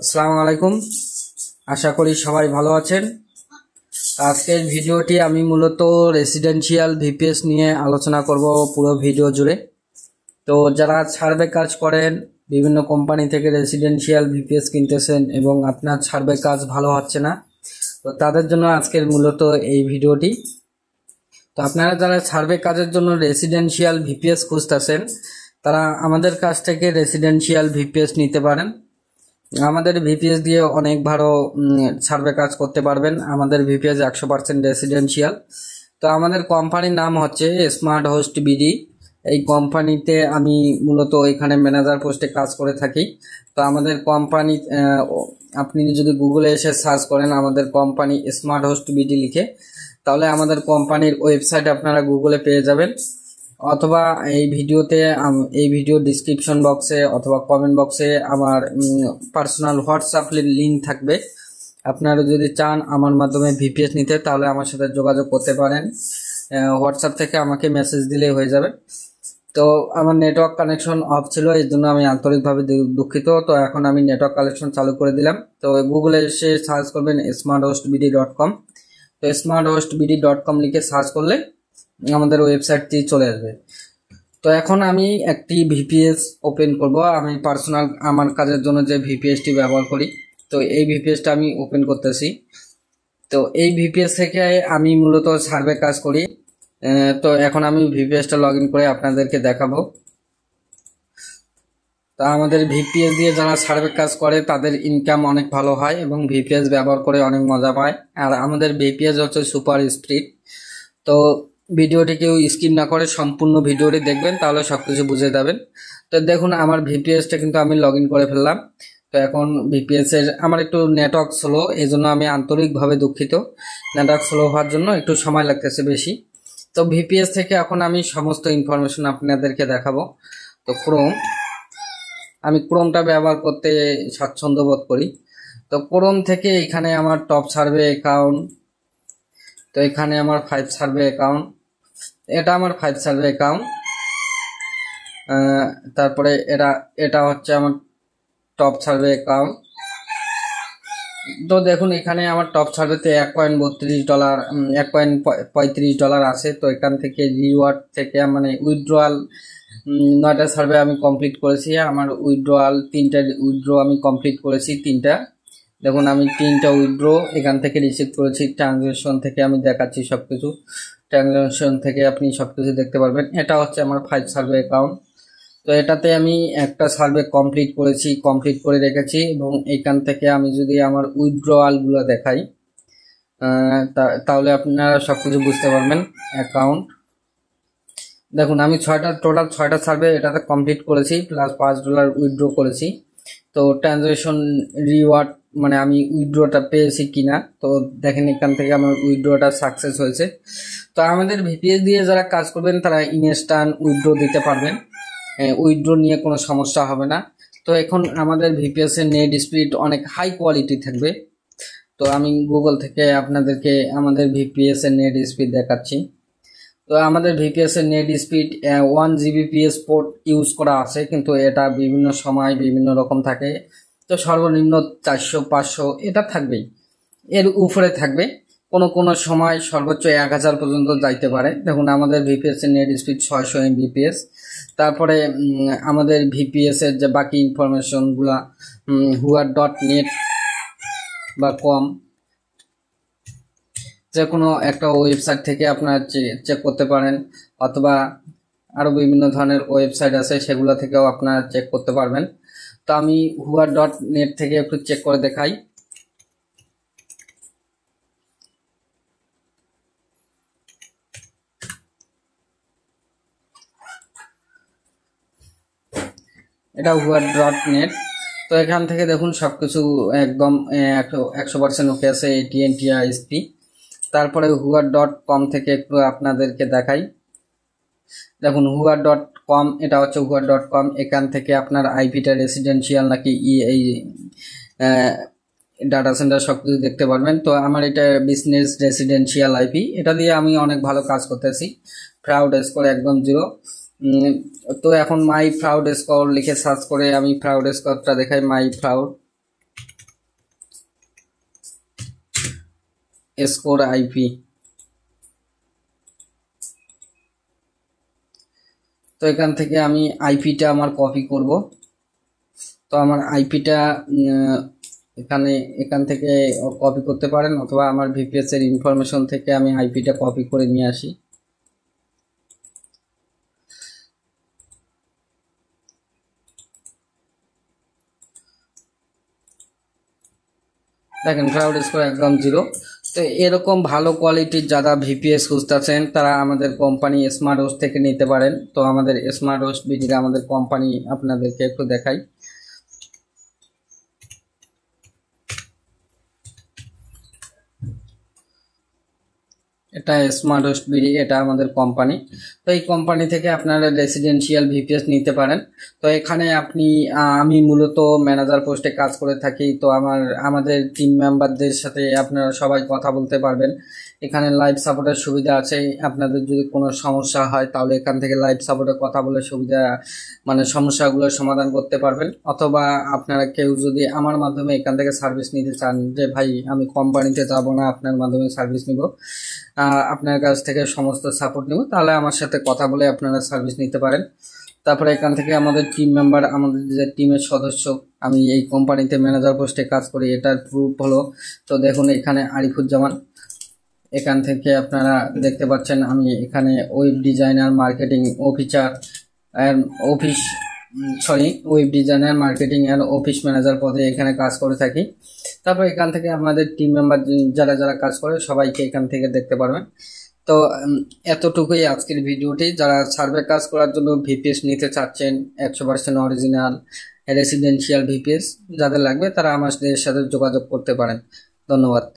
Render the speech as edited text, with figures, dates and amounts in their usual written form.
আসসালামু আলাইকুম। আশা করি সবাই ভালো আছেন। আজকের ভিডিওটি আমি মূলত রেসিডেন্সিয়াল ভিপিএস নিয়ে আলোচনা করব পুরো ভিডিও জুড়ে। তো যারা সার্ভে কাজ করেন, বিভিন্ন কোম্পানি থেকে রেসিডেন্সিয়াল ভিপিএস কিনতেছেন এবং আপনার সার্ভে কাজ ভালো হচ্ছে না, তো তাদের জন্য আজকের মূলত এই ভিডিওটি। তো আপনারা যারা সার্ভে কাজের জন্য রেসিডেন্সিয়াল ভিপিএস খুঁজতেছেন, তারা আমাদের কাছ থেকে রেসিডেন্সিয়াল ভিপিএস নিতে পারেন। আমাদের ভিপিএস দিয়ে অনেক ভালো সার্ভে কাজ করতে পারবেন। আমাদের ভিপিএস 100% রেসিডেন্সিয়াল। তো আমাদের কোম্পানির নাম হচ্ছে স্মার্ট হোস্ট বিডি। এই কোম্পানিতে আমি মূলত এখানে ম্যানেজার পোস্টে কাজ করে থাকি। তো আমাদের কোম্পানি, আপনি যদি গুগলে এসে সার্চ করেন আমাদের কোম্পানি স্মার্ট হোস্ট বিডি লিখে, তাহলে আমাদের কোম্পানির ওয়েবসাইট আপনারা গুগলে পেয়ে যাবেন। অথবা এই ভিডিও ডিসক্রিপশন বক্সে অথবা কমেন্ট বক্সে আমার পার্সোনাল হোয়াটসঅ্যাপ লিঙ্ক থাকবে। আপনারা যদি চান আমার মাধ্যমে ভিপিএস নিতে, তাহলে আমার সাথে যোগাযোগ করতে পারেন। হোয়াটসঅ্যাপ থেকে আমাকে মেসেজ দিলেই হয়ে যাবে। তো আমার নেটওয়ার্ক কানেকশন অফ ছিল, এই জন্য আমি আন্তরিকভাবে দুঃখিত। তো এখন আমি নেটওয়ার্ক কানেকশন চালু করে দিলাম। তো গুগলে এসে সার্চ করবেন smarthostbd.com। তো smarthostbd.com লিখে সার্চ করলে আমাদের ওয়েবসাইটটি চলে আসবে। তো এখন আমি একটি ভিপিএস ওপেন করব। আমি পার্সোনাল আমার কাজের জন্য যে ভিপিএসটি ব্যবহার করি, তো এই ভিপিএসটা আমি ওপেন করতেছি। তো এই ভিপিএস থেকে আমি মূলত সার্ভে কাজ করি। তো এখন আমি ভিপিএসটা লগ ইন করে আপনাদেরকে দেখাবো। তা আমাদের ভিপিএস দিয়ে যারা সার্ভে কাজ করে তাদের ইনকাম অনেক ভালো হয় এবং ভিপিএস ব্যবহার করে অনেক মজা পায়। আর আমাদের ভিপিএস হচ্ছে সুপার স্পিড। তো ভিডিওটি কেউ স্কিপ না করে সম্পূর্ণ ভিডিওটি দেখবেন, তাহলে সবকিছু বুঝে যাবেন। তো দেখুন আমার ভিপিএসটা কিন্তু আমি লগ ইন করে ফেললাম। তো এখন ভিপিএস এর আমার একটু নেটওয়ার্ক স্লো, এই জন্য আমি আন্তরিকভাবে দুঃখিত। নেটওয়ার্ক স্লো হওয়ার জন্য একটু সময় লাগতেছে বেশি। তো ভিপিএস থেকে এখন আমি সমস্ত ইনফরমেশন আপনাদেরকে দেখাবো। তো আমি ক্রোমটা ব্যবহার করতে স্বাচ্ছন্দ্য বোধ করি। তো ক্রোম থেকে এখানে আমার টপ সার্ভে অ্যাকাউন্ট, তো এখানে আমার 5 সার্ভে অ্যাকাউন্ট, এটা আমার 5 সার্ভে অ্যাকাউন্ট। তারপরে এটা হচ্ছে আমার টপ সার্ভে অ্যাকাউন্ট। তো দেখুন এখানে আমার টপ সার্ভেতে $1.32 $1.35 আছে। তো এখান থেকে রিওয়ার্ড থেকে মানে উইথড্রয়াল 9টা সার্ভে আমি কমপ্লিট করেছি। আমার উইথড্রয়াল 3টা উইথড্র আমি কমপ্লিট করেছি 3টা। দেখুন আমি 3টা উইথড্র এখান থেকে রিসিভ করেছি। ট্রানজাকশন থেকে আমি দেখাচ্ছি সবকিছু, ট্রানজাকশন থেকে আপনি সবকিছু দেখতে পারবেন। এটা হচ্ছে আমার 5 সার্ভে অ্যাকাউন্ট। তো এটাতে আমি একটা সার্ভে কমপ্লিট করে রেখেছি। এবং এখান থেকে আমি যদি আমার উইথড্রয়ালগুলো দেখাই, তাহলে আপনারা সবকিছু বুঝতে পারবেন। অ্যাকাউন্ট দেখুন আমি টোটাল 6টা সার্ভে এটাতে কমপ্লিট করেছি, প্লাস $5 উইথড্র করেছি। তো ট্রানজাকশন রিওয়ার্ড মানে আমি উইথড্রটা পেয়েছি কিনা, তো দেখেন এখান থেকে আমার উইথড্রটা সাকসেস হয়েছে। তো আমাদের ভিপিএস দিয়ে যারা কাজ করবেন তারা ইনস্ট্যান্ট উইথড্র দিতে পারবেন, উইথড্র নিয়ে কোনো সমস্যা হবে না। তো এখন আমাদের ভিপিএস এর নেট স্পিড অনেক হাই কোয়ালিটি থাকবে। তো আমি গুগল থেকে আপনাদেরকে আমাদের ভিপিএস এর নেট স্পিড দেখাচ্ছি। তো আমাদের ভিপিএস এর net speed 1 Gbps port use করা আছে, কিন্তু এটা বিভিন্ন সময় বিভিন্ন রকম থাকে। তো সর্বনিম্ন 400-500 এটা থাকবেই, এর উপরে থাকবে। কোনো সময় সর্বোচ্চ 1000 পর্যন্ত যাইতে পারে। দেখুন আমাদের ভিপিএস এর নেট স্পিড 600 Mbps। তারপরে আমাদের ভিপিএস এর যে বাকি ইনফরমেশনগুলা হুয়ার.নেট বা কম, যে কোনো একটা ওয়েবসাইট থেকে আপনারা চেক করতে পারেন, অথবা আরও বিভিন্ন ধরনের ওয়েবসাইট আছে সেগুলো থেকেও আপনারা চেক করতে পারবেন। তো আমি হুয়ার.নেট থেকে একটু চেক করে দেখাই। এটা হুয়ার.নেট। তো এখান থেকে দেখুন সবকিছু একদম 100% ওকে আছে, AT&T ISP। তারপরে হুয়ার.কম থেকে একটু আপনাদেরকে দেখাই। দেখুন হুয়ার.কম, এটা হচ্ছে হুয়ার.কম। এখান থেকে আপনার আইপিটা রেসিডেন্সিয়াল নাকি এই ডাটা সেন্টার সবকিছু দেখতে পারবেন। তো আমার এটা বিজনেস রেসিডেন্সিয়াল আইপি, এটা দিয়ে আমি অনেক ভালো কাজ করতেছি। ফ্রাউড স্কোর একদম 0। তো এখন মাই ফ্রাউড স্কোর লিখে সার্চ করে আমি ফ্রাউড স্কোরটা দেখাই। মাই ফ্রাউড স্কোর আইপি। তো এখান থেকে আমি আইপিটা আমার কপি করব। তো আমার আইপিটা এখান থেকে কপি করতে পারেন, অথবা আমার ভিপিএস এর ইনফরমেশন থেকে আমি আইপিটা কপি করে নিয়ে আসি। দেখেন ক্রাউড স্কোর একদম 0। তো এরকম ভালো কোয়ালিটির যারা ভিপিএস খুঁজতেছেন তারা আমাদের কোম্পানি স্মার্ট হোস্ট থেকে নিতে পারেন। তো আমাদের স্মার্ট হোস্ট বিডিতে আমাদের কোম্পানি আপনাদেরকে একটু দেখাই। এটা স্মার্ট হোস্ট বিডি, এটা আমাদের কোম্পানি। তো এই কোম্পানি থেকে আপনারা রেসিডেন্সিয়াল ভিপিএস নিতে পারেন। তো এখানে আমি মূলত ম্যানেজার পোস্টে কাজ করে থাকি। তো আমাদের টিম মেম্বারদের সাথে আপনারা সবাই কথা বলতে পারবেন। এখানে লাইভ সাপোর্টের সুবিধা আছে। আপনাদের যদি কোনো সমস্যা হয় তাহলে এখান থেকে লাইভ সাপোর্টে কথা বলে সমস্যাগুলোর সমাধান করতে পারবেন। অথবা আপনারা কেউ যদি আমার মাধ্যমে এখান থেকে সার্ভিস নিতে চান, যে ভাই আমি কোম্পানিতে যাব না, আপনার মাধ্যমে সার্ভিস নিব, আপনার কাছ থেকে সমস্ত সাপোর্ট নেব, তাহলে আমার সাথে কথা বলে আপনারা সার্ভিস নিতে পারেন। তারপরে এখান থেকে আমাদের টিম মেম্বার, আমাদের যে টিমের সদস্য, আমি এই কোম্পানিতে ম্যানেজার পোস্টে কাজ করি, এটার প্রুফ হলো। তো দেখুন এখানে আরিফুজ্জামান, এখান থেকে আপনারা দেখতে পাচ্ছেন আমি এখানে web designer marketing web designer marketing and office manager পদে এখানে কাজ করে থাকি। তারপর এখান থেকে আমাদের টিম মেম্বার যারা যারা কাজ করে সবাইকে এখান থেকে দেখতে পারবেন। তো এতটুকুই আজকের ভিডিওটি। যারা সার্ভে কাজ করার জন্য ভিপিএস নিতে চাচ্ছেন 100% অরিজিনাল রেসিডেন্সিয়াল ভিপিএস যাদের লাগবে তারা আমাদের সাথে যোগাযোগ করতে পারেন। ধন্যবাদ।